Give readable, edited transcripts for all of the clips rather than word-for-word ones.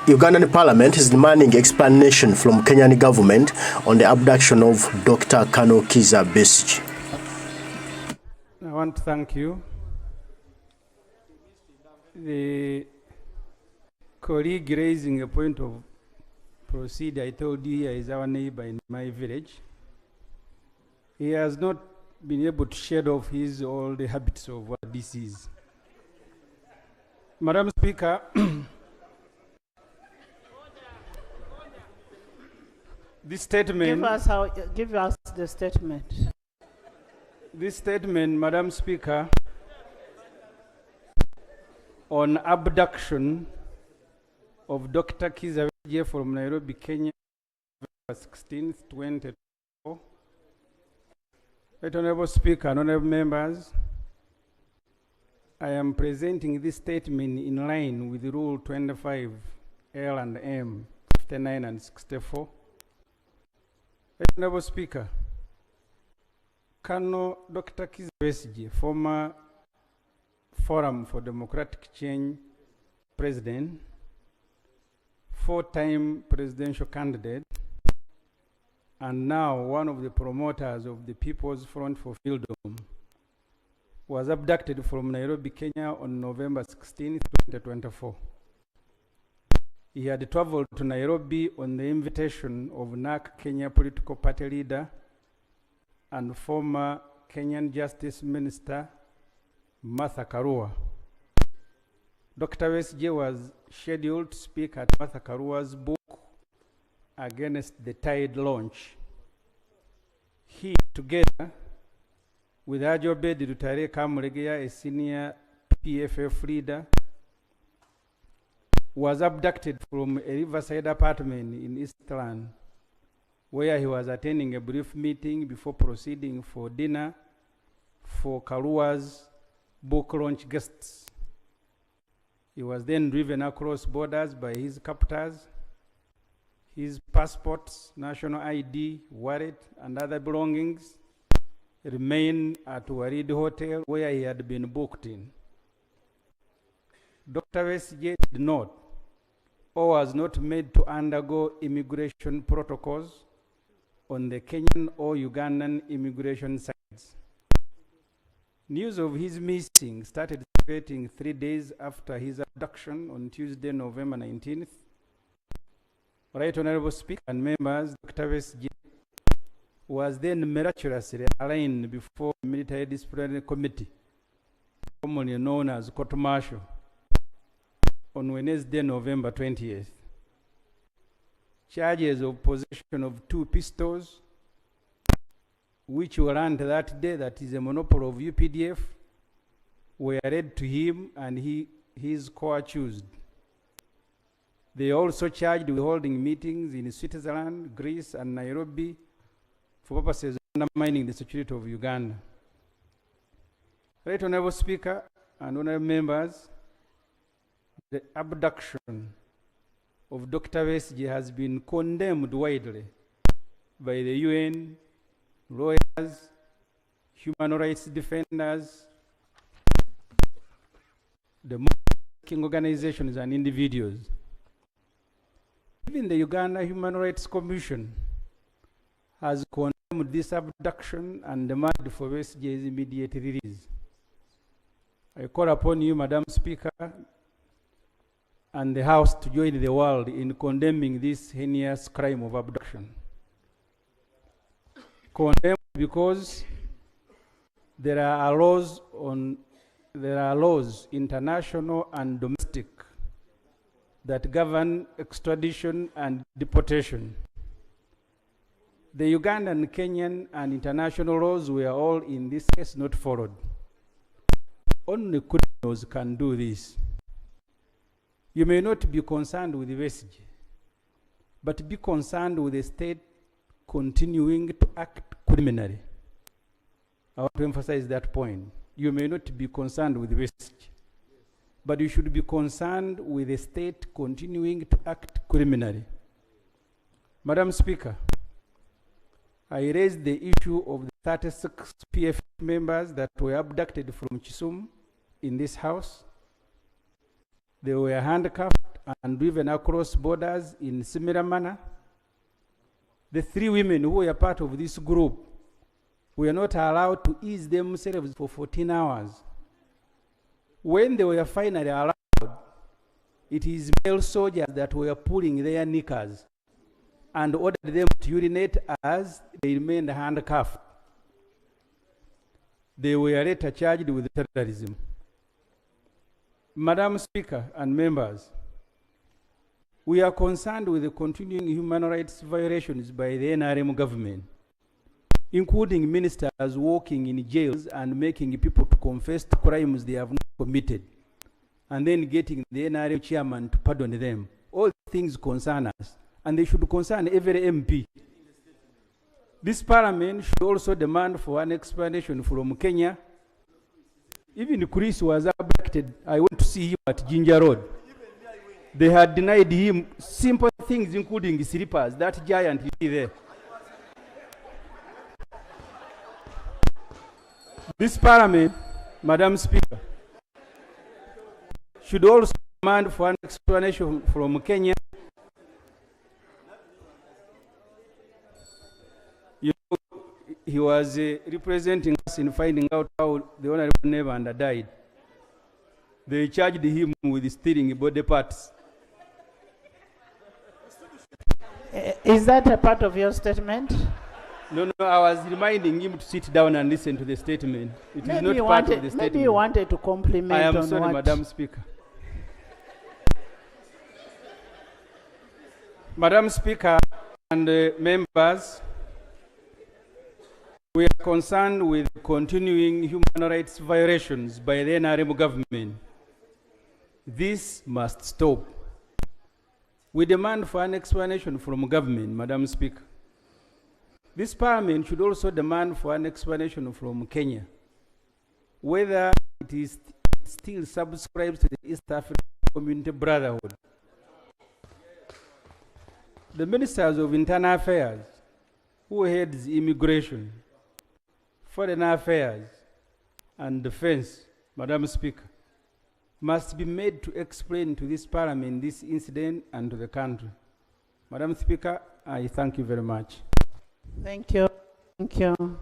Ugandan Parliament is demanding explanation from Kenyan government on the abduction of Dr. Kano Kiza Besigye. I want to thank you. The colleague raising a point of procedure, I told you he is our neighbor in my village. He has not been able to shed off his all the habits of what this is. Madam Speaker, this statement... Give us the statement. This statement, Madam Speaker, on abduction of Dr. Kiza Besigye from Nairobi, Kenya, November 16th, 2024. Right, Honorable Speaker, honorable members, I am presenting this statement in line with Rule 25 L and M 59 and 64. Right, Honorable Speaker, Dr. Kiza Besigye, former Forum for Democratic Change president, four-time presidential candidate, and now one of the promoters of the People's Front for Freedom, was abducted from Nairobi, Kenya on November 16, 2024. He had traveled to Nairobi on the invitation of NARC Kenya political party leader and former Kenyan Justice Minister Martha Karua. Dr. Besigye was scheduled to speak at Martha Karua's book Against the Tide launch. He, together with Ajobed Rutare Kamuregeya, a senior PFF leader, was abducted from a riverside apartment in Eastland, where he was attending a brief meeting before proceeding for dinner for Karua's book launch guests. He was then driven across borders by his captors. His passports, national ID, wallet, and other belongings remained at Warid Hotel, where he had been booked in. Dr. Besigye did not, or was not made to undergo immigration protocols on the Kenyan or Ugandan immigration sites. News of his missing started circulating 3 days after his abduction on Tuesday, November 19th. Right, Honorable Speaker and members, Dr. Besigye was then miraculously arraigned before the Military Disciplinary Committee, commonly known as Court Martial, on Wednesday, November 20th. Charges of possession of 2 pistols, which were learned that day that is a monopoly of UPDF, were read to him and he is co-accused. They also charged with holding meetings in Switzerland, Greece, and Nairobi for purposes of undermining the security of Uganda. Right, Honorable Speaker and honorable members, the abduction of Dr. Besigye has been condemned widely by the UN, lawyers, human rights defenders, the organizations and individuals. Even the Uganda Human Rights Commission has condemned this abduction and demanded for Besigye's immediate release. I call upon you, Madam Speaker, and the House to join the world in condemning this heinous crime of abduction. Condemned because there are laws, international and domestic, that govern extradition and deportation. The Ugandan, Kenyan, and international laws were all in this case not followed. Only criminals can do this. You may not be concerned with the Besigye, but be concerned with the state continuing to act criminally. I want to emphasize that point. You may not be concerned with the Besigye, but you should be concerned with the state continuing to act criminally. Madam Speaker, I raised the issue of the 36 PF members that were abducted from Kisumu in this House. They were handcuffed and even across borders in similar manner. The 3 women who were part of this group were not allowed to ease themselves for 14 hours. When they were finally allowed, it is male soldiers that were pulling their knickers and ordered them to urinate as they remained handcuffed. They were later charged with terrorism. Madam Speaker and members, we are concerned with the continuing human rights violations by the NRM government, including ministers working in jails and making people to confess to crimes they have not committed, and then getting the NRM chairman to pardon them. All things concern us, and they should concern every MP. This parliament should also demand for an explanation from Kenya. Even Chris was abducted. I went to see him at Ginger Road. They had denied him simple things, including slippers. That giant is there. This parliament, Madam Speaker, should also demand for an explanation from Kenya. You know, he was representing us in finding out how the Honorable Nevanda died. They charged him with stealing body parts. Is that a part of your statement? No, I was reminding him to sit down and listen to the statement. It is not part of the statement. Maybe you wanted to compliment I am on sorry, what? Madam Speaker. Madam Speaker and members, we are concerned with continuing human rights violations by the NRM government. This must stop. We demand for an explanation from government, Madam Speaker. This parliament should also demand for an explanation from Kenya, whether it is still subscribes to the East African Community Brotherhood. The ministers of internal affairs, who heads immigration, foreign affairs, and defense, Madam Speaker, must be made to explain to this parliament this incident and to the country. Madam Speaker, I thank you very much. Thank you. Thank you.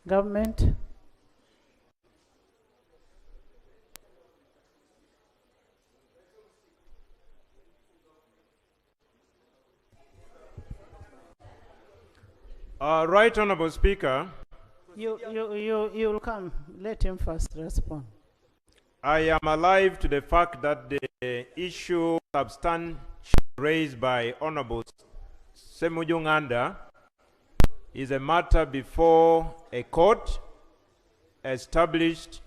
Government? Right Honorable Speaker, You'll come. Let him first respond. I am alive to the fact that the issue substantially raised by Honorable Semujunganda is a matter before a court established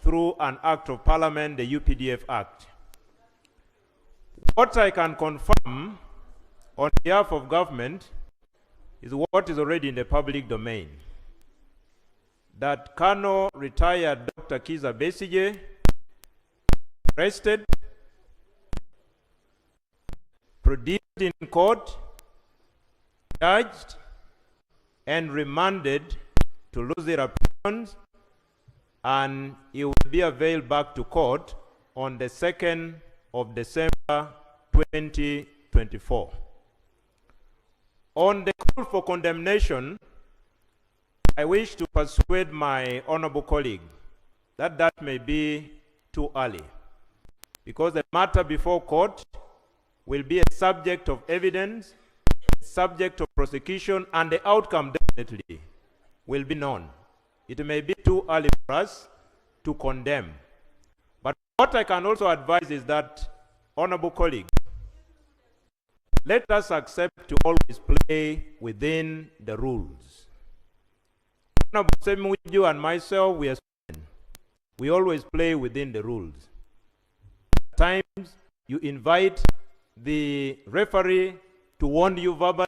through an act of parliament, the UPDF Act. What I can confirm on behalf of government is what is already in the public domain. That Colonel retired Dr. Kiza Besigye arrested, produced in court, charged, and remanded to lose their appearance, and he will be availed back to court on the 2nd of December 2024. On the call for condemnation, I wish to persuade my honorable colleague that that may be too early, because the matter before court will be a subject of evidence, subject of prosecution, and the outcome definitely will be known. It may be too early for us to condemn. But what I can also advise is that, honorable colleague, let us accept to always play within the rules. Honorable Semuju and myself, we always play within the rules. At times, you invite the referee to warn you verbally.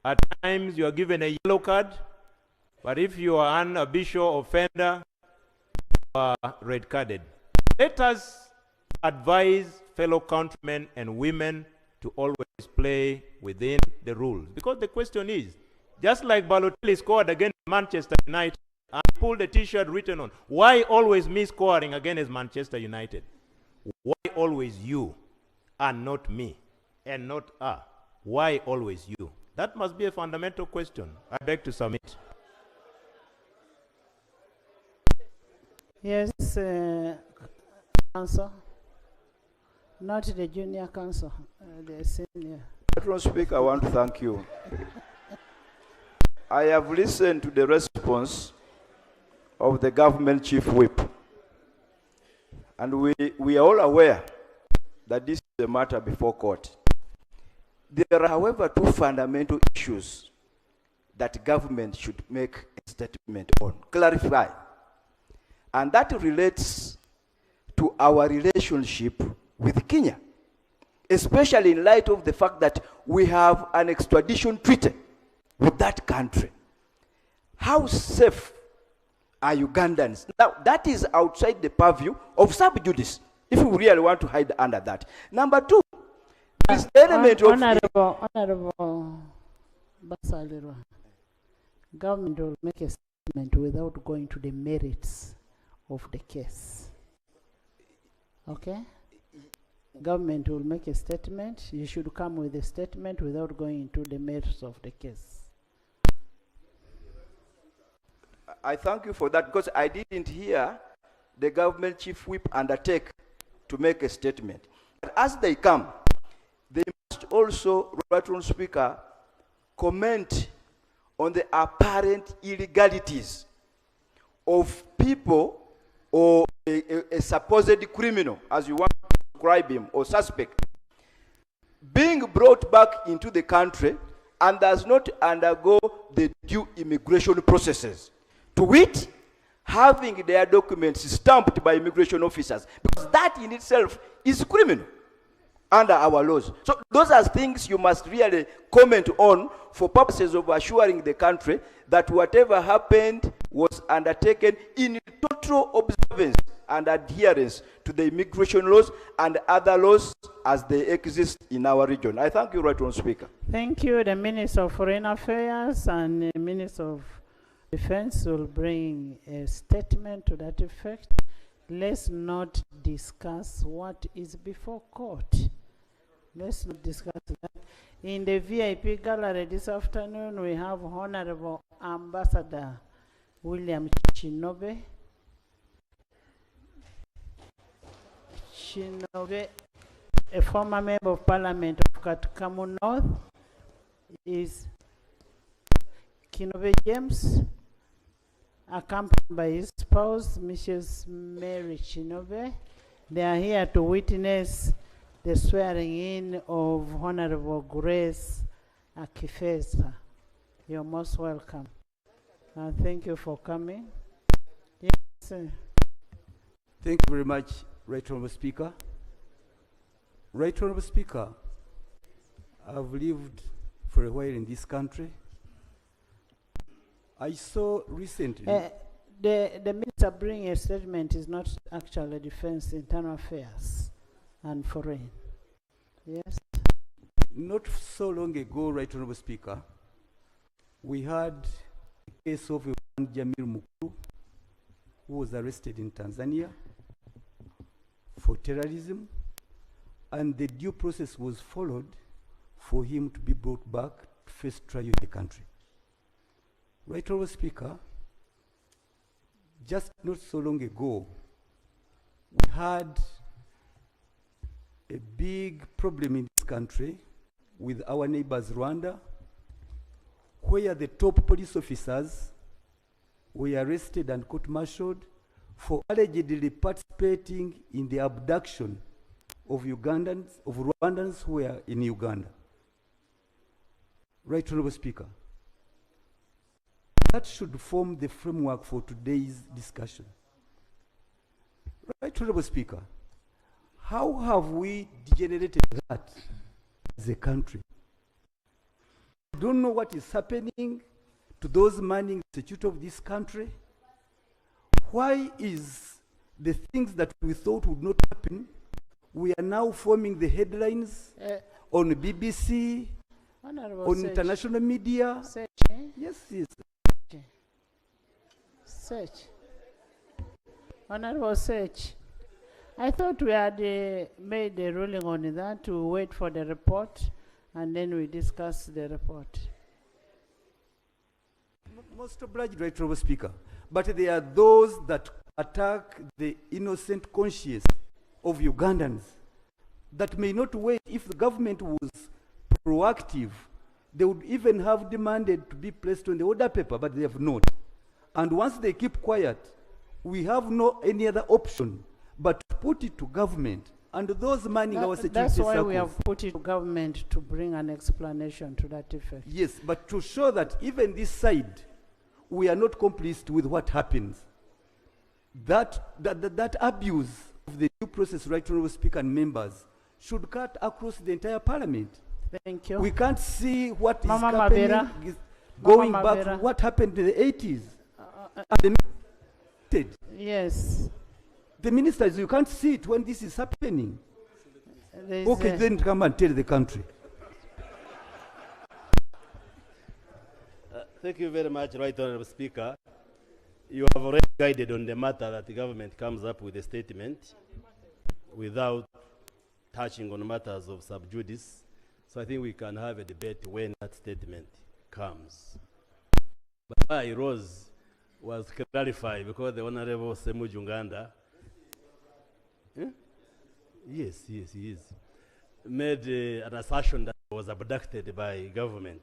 At times, you are given a yellow card. But if you are an habitual offender, you are red carded. Let us advise fellow countrymen and women to always play within the rules. Because the question is, just like Balotelli scored against Manchester United and pulled a t-shirt written on, why always me scoring against Manchester United? Why always you? and not me, and not her? Why always you? That must be a fundamental question. I beg to submit. Yes, counsel. Not the junior counsel, the senior. Madam Speaker, I want to thank you. I have listened to the response of the government chief whip, and we are all aware that this is a matter before court. There are, however, two fundamental issues that government should make a statement on, clarify, and that relates to our relationship with Kenya, especially in light of the fact that we have an extradition treaty with that country. How safe are Ugandans? Now, that is outside the purview of sub judice, if we really want to hide under that. Number two, this element of... Honorable Basalirwa, government will make a statement without going to the merits of the case. Okay? Government will make a statement. You should come with a statement without going into the merits of the case. I thank you for that, because I didn't hear the government chief whip undertake to make a statement. But as they come, they must also, Madam Speaker, comment on the apparent illegalities of people or a supposed criminal, as you want to describe him, or suspect, being brought back into the country and does not undergo the due immigration processes. To wit, having their documents stamped by immigration officers, because that in itself is criminal under our laws. So those are things you must really comment on for purposes of assuring the country that whatever happened was undertaken in total observance and adherence to the immigration laws and other laws as they exist in our region. I thank you, Right Honourable Speaker. Thank you. The Minister of Foreign Affairs and the Minister of Defense will bring a statement to that effect. Let's not discuss what is before court. Let's not discuss that. In the VIP gallery this afternoon, we have Honorable Ambassador William Chinobe. Chinobe, a former member of Parliament of Katkamu North, is Kinobe James, accompanied by his spouse, Mrs. Mary Chinobe. They are here to witness the swearing in of Honorable Grace Akifesa. You're most welcome. And thank you for coming. Yes, sir. Thank you very much, Right Honourable Speaker. Right Honourable Speaker, I've lived for a while in this country. I saw recently... the minister bringing a statement is not actually defense, internal affairs and foreign. Yes? Not so long ago, Right Honourable Speaker, we had a case of Jamil Mukuru, who was arrested in Tanzania for terrorism, and the due process was followed for him to be brought back to face trial in the country. Right Honourable Speaker, just not so long ago, we had a big problem in this country with our neighbors Rwanda, where the top police officers were arrested and court-martialed for allegedly participating in the abduction of Rwandans who were in Uganda. Right Honourable Speaker, that should form the framework for today's discussion. Right Honourable Speaker, how have we degenerated that as a country? I don't know what is happening to those manning the security of this country. Why is the things that we thought would not happen, we are now forming the headlines on BBC, on international media? Search, Yes, yes. Search. Honorable Search. I thought we had made a ruling on that to wait for the report and then we discuss the report. Most obliged, right, Honorable Speaker. But there are those that attack the innocent conscience of Ugandans that may not wait. If the government was proactive, they would even have demanded to be placed on the order paper, but they have not. And once they keep quiet, we have no any other option but to put it to government. And those manning our security That's why circles, we have put it to government to bring an explanation to that effect. yes, but to show that even this side, we are not complicit with what happens. That abuse of the due process, right, Honorable Speaker and members, should cut across the entire parliament. Thank you. We can't see what is Mama happening, Mabera. is going Mama back Mabera. to what happened in the 80s. And Yes. the ministers, you can't see it when this is happening. There's Okay, then come and tell the country. Thank you very much, Right Honorable Speaker. You have already guided on the matter that the government comes up with a statement without touching on matters of sub judice. So I think we can have a debate when that statement comes. But why I rose was clarified because the Honorable Semu Uganda, yes, he is, made an assertion that I was abducted by government.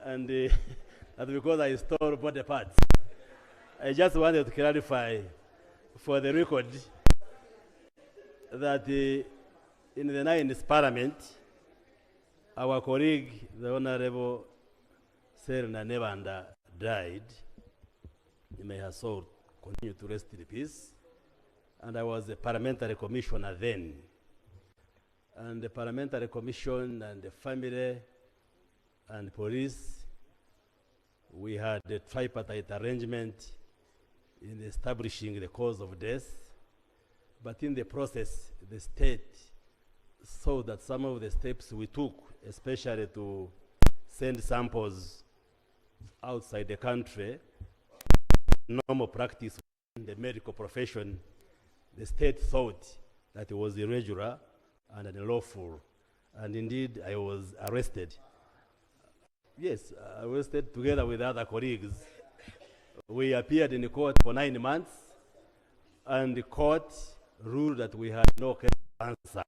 And that because I stole body parts. I just wanted to clarify for the record that in the 9th Parliament, our colleague, the Honorable Serena Nevanda, died. May her soul continue to rest in peace. And I was a parliamentary commissioner then. And the parliamentary commission and the family and police, we had a tripartite arrangement in establishing the cause of death. But in the process, the state saw that some of the steps we took, especially to send samples outside the country, normal practice in the medical profession, the state thought that it was irregular and unlawful. And indeed, I was arrested. Yes, arrested together with other colleagues. We appeared in the court for 9 months, and the court ruled that we had no case to answer.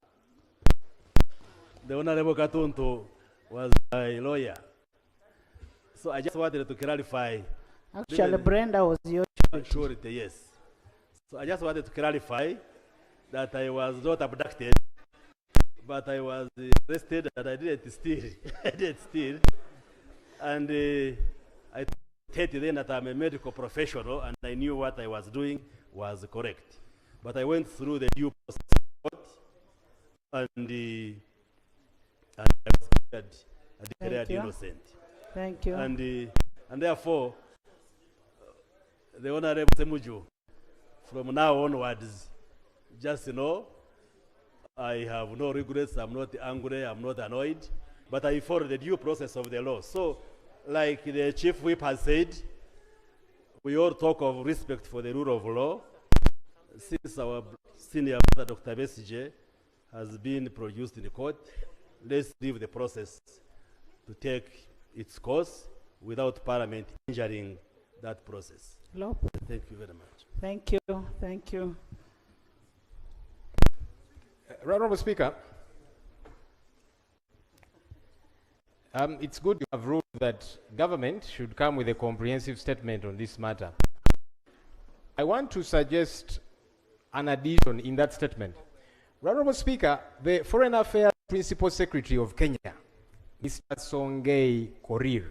The Honorable Katuntu was a lawyer. So I just wanted to clarify. Actually, Brenda was your Surety, yes. So I just wanted to clarify that I was not abducted, but I was arrested and I didn't steal. I didn't steal. And I stated then that I'm a medical professional and I knew what I was doing was correct. But I went through the due process and I was declared innocent. Thank you. And therefore, the Honorable Semuju, from now onwards, just know, I have no regrets, I'm not angry, I'm not annoyed, but I follow the due process of the law. So, like the Chief Whip has said, we all talk of respect for the rule of law. Since our senior brother, Dr. Besigye, has been produced in the court, let's leave the process to take its course without Parliament injuring that process. Thank you very much. Thank you. Thank you. Honorable Speaker, it's good you have ruled that government should come with a comprehensive statement on this matter. I want to suggest an addition in that statement. Honorable Speaker, the Foreign Affairs Principal Secretary of Kenya, Mr. Songei Korir,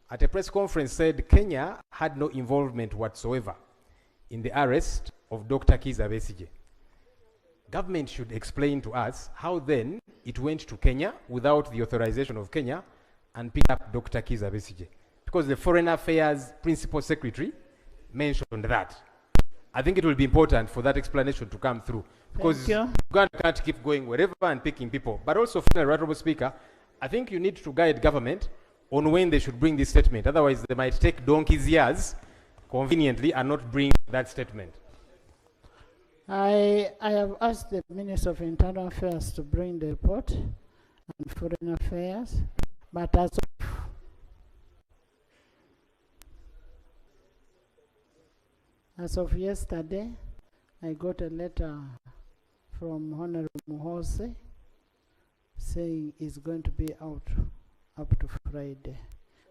at a press conference said Kenya had no involvement whatsoever in the arrest of Dr. Kizza Besigye. Government should explain to us how then it went to Kenya without the authorization of Kenya and picked up Dr. Kizza Besigye. Because the Foreign Affairs Principal Secretary mentioned that. I think it will be important for that explanation to come through. Because Uganda can't keep going wherever and picking people. But also, Honorable Speaker, I think you need to guide government on when they should bring this statement. Otherwise, they might take donkey's years conveniently and not bring that statement. I have asked the Minister of Internal Affairs to bring the report and Foreign Affairs, but as of yesterday, I got a letter from Honorable Muhose saying it's going to be out up to Friday.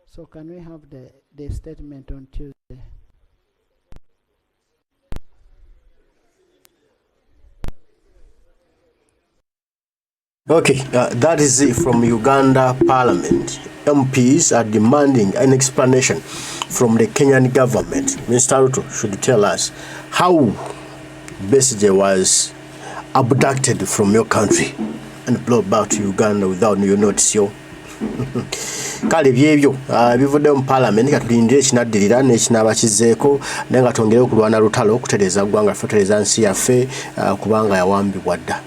So can we have the statement on Tuesday? Okay, that is it from Uganda Parliament. MPs are demanding an explanation from the Kenyan government. Mr. Ruto should tell us how Besigye was abducted from your country and brought back to Uganda without your notice. Kale byebyo bivudde mu parliament katulindire kinaddirira n'ekinaaba kizeeko naye nga twongere okulwana lutalo okutereeza ggwanga ffe otereeza nsi yaffe kubanga yawambibwa dda.